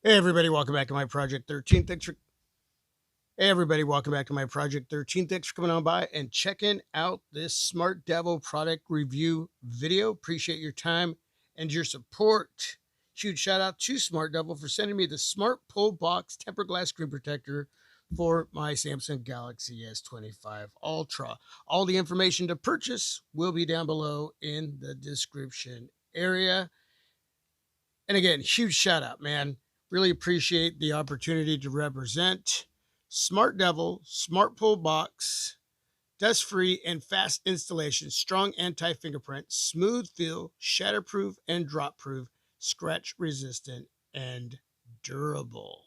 Hey everybody, welcome back to my Project 13. Thanks for coming on by and checking out this Smart Devil product review video. Appreciate your time and your support. Huge shout out to Smart Devil for sending me the Smart Pull Box tempered glass screen protector for my Samsung Galaxy S25 Ultra. All the information to purchase will be down below in the description area. And again, huge shout out, man. Really appreciate the opportunity to represent Smart Devil, Smart Pull Box, dust free and fast installation, strong anti fingerprint, smooth feel, shatterproof and drop proof, scratch resistant, and durable.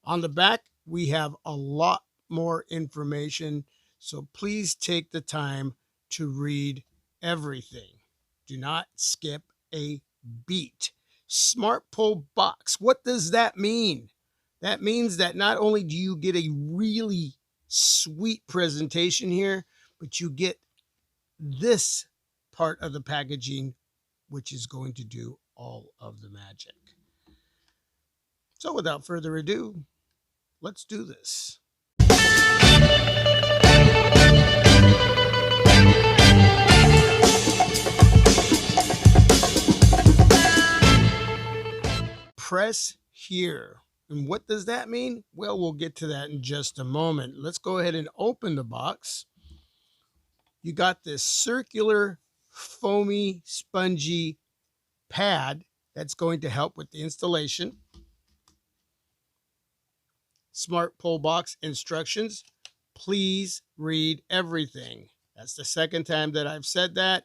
On the back, we have a lot more information, so please take the time to read everything. Do not skip a beat. Smart Pull Box. What does that mean? That means that not only do you get a really sweet presentation here, but you get this part of the packaging, which is going to do all of the magic. So without further ado, let's do this. Press here. And what does that mean? Well, we'll get to that in just a moment. Let's go ahead and open the box. You got this circular, foamy, spongy pad that's going to help with the installation. Smart Pull Box instructions. Please read everything. That's the second time that I've said that.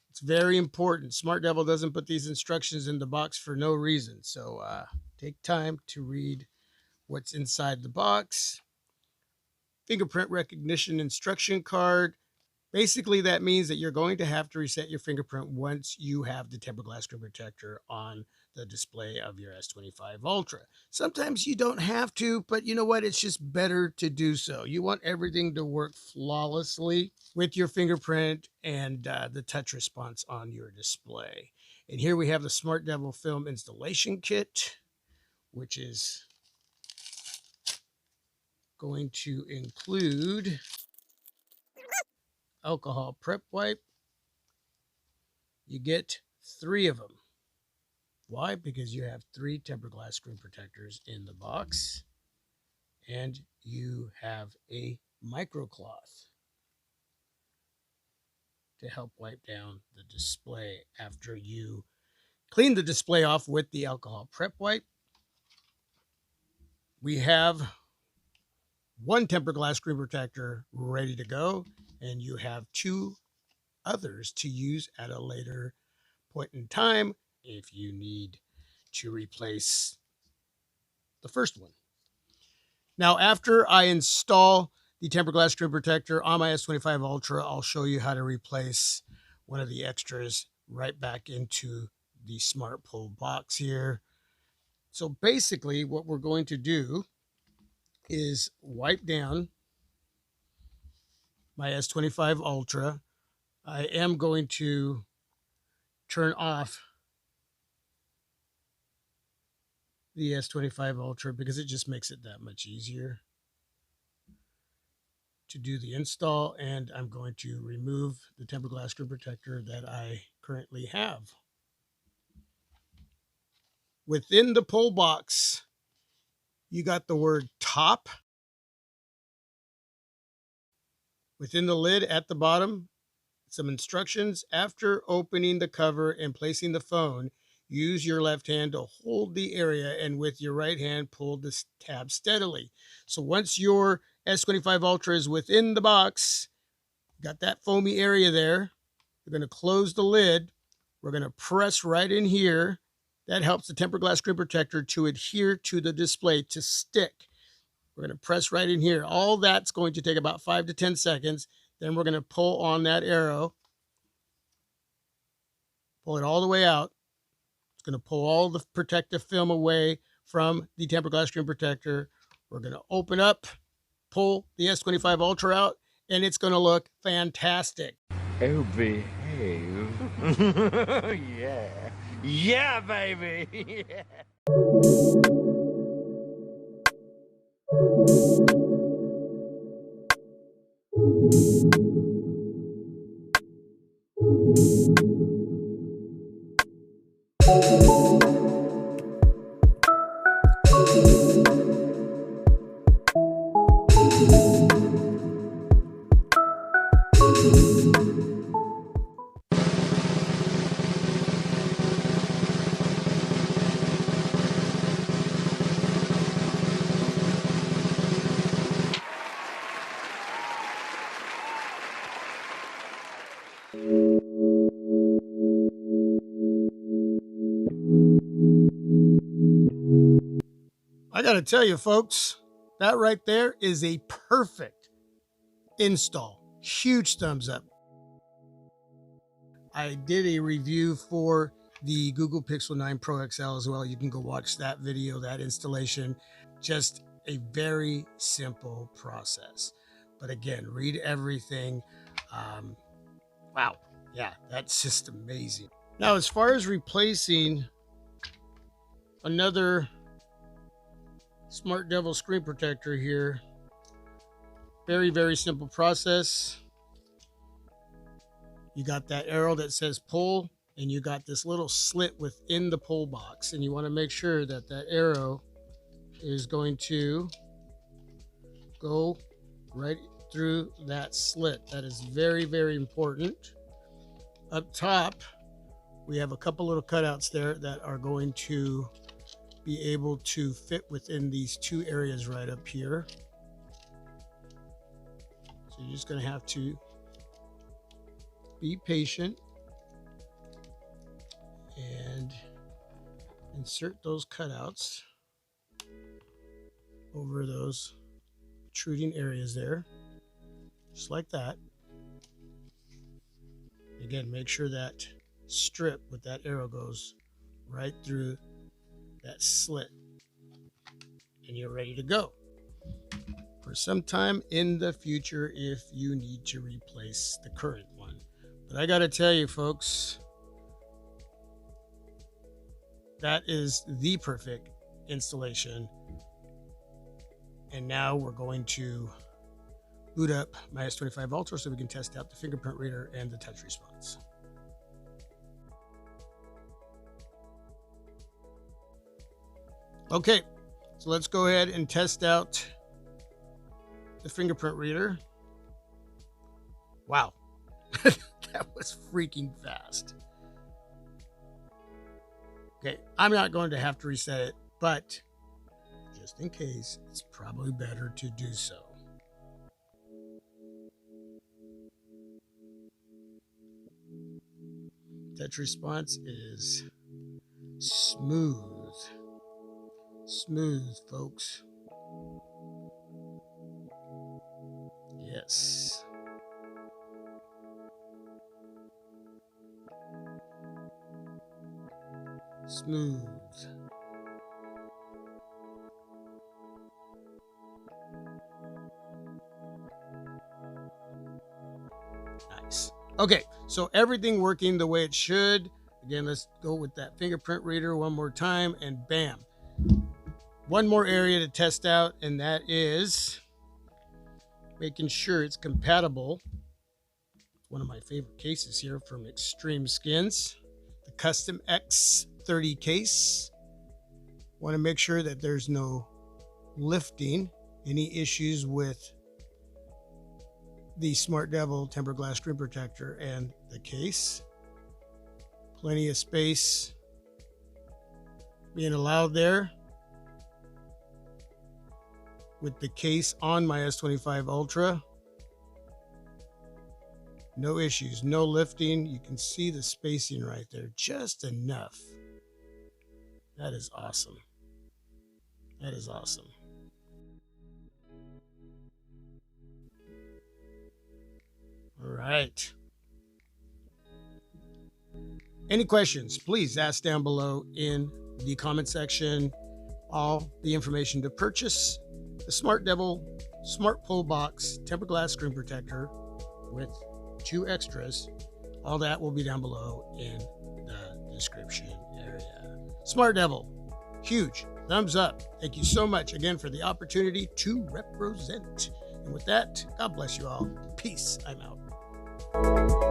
It's very important. Smart Devil doesn't put these instructions in the box for no reason. So take time to read what's inside the box. Fingerprint recognition instruction card. Basically, that means that you're going to have to reset your fingerprint once you have the tempered glass screen protector on the display of your S25 Ultra. Sometimes you don't have to, but you know what? It's just better to do so. You want everything to work flawlessly with your fingerprint and the touch response on your display. And here we have the Smart Devil film installation kit, which is going to include alcohol prep wipe. You get 3 of them. Why? Because you have 3 tempered glass screen protectors in the box, and you have a microcloth to help wipe down the display after you clean the display off with the alcohol prep wipe. We have 1 tempered glass screen protector ready to go, and you have 2 others to use at a later point in time if you need to replace the first one. Now, after I install the tempered glass screen protector on my S25 Ultra, I'll show you how to replace one of the extras right back into the Smart Pull Box here. So basically what we're going to do is wipe down my S25 Ultra. I am going to turn off the S25 Ultra because it just makes it that much easier to do the install, and I'm going to remove the tempered glass screen protector that I currently have. Within the pull box, you got the word top. Within the lid at the bottom, some instructions. After opening the cover and placing the phone, use your left hand to hold the area, and with your right hand, pull this tab steadily. So once your S25 Ultra is within the box, got that foamy area there, we're going to close the lid. We're going to press right in here. That helps the tempered glass screen protector to adhere to the display, to stick. We're going to press right in here. All that's going to take about 5 to 10 seconds. Then we're going to pull on that arrow. Pull it all the way out. It's going to pull all the protective film away from the tempered glass screen protector. We're going to open up, pull the S25 Ultra out, and it's going to look fantastic. Oh, behave. Yeah. Yeah, baby. I got to tell you, folks, that right there is a perfect install. Huge thumbs up. I did a review for the Google Pixel 9 Pro XL as well. You can go watch that video, that installation. Just a very simple process. But again, read everything. Wow. Yeah, that's just amazing. Now, as far as replacing another SmartDevil screen protector here, very, very simple process. You got that arrow that says pull, and you got this little slit within the pull box, and you want to make sure that that arrow is going to go right through that slit. That is very, very important. Up top, we have a couple little cutouts there that are going to be able to fit within these two areas right up here. So you're just going to have to be patient and insert those cutouts over those protruding areas there, just like that. Again, make sure that strip with that arrow goes right through that slit, and you're ready to go for some time in the future if you need to replace the current one. But I got to tell you, folks, that is the perfect installation. And now we're going to boot up my S25 Ultra so we can test out the fingerprint reader and the touch response. Okay, so let's go ahead and test out the fingerprint reader. Wow, that was freaking fast. Okay, I'm not going to have to reset it, but just in case, it's probably better to do so. Touch response is smooth. Smooth, folks. Yes. Smooth. Nice. Okay, so everything working the way it should. Again, let's go with that fingerprint reader one more time, and bam. One more area to test out, and that is making sure it's compatible. One of my favorite cases here from Extreme Skins, the Custom X30 case. Want to make sure that there's no lifting, any issues with the SmartDevil tempered glass screen protector and the case. Plenty of space being allowed there with the case on my S25 Ultra. No issues, no lifting. You can see the spacing right there, just enough. That is awesome. That is awesome. All right. Any questions, please ask down below in the comment section. All the information to purchase the SmartDevil Smart Pull Box tempered glass screen protector with 2 extras. All that will be down below in the description SmartDevil, huge thumbs up. Thank you so much again for the opportunity to represent. And with that, God bless you all. Peace. I'm out.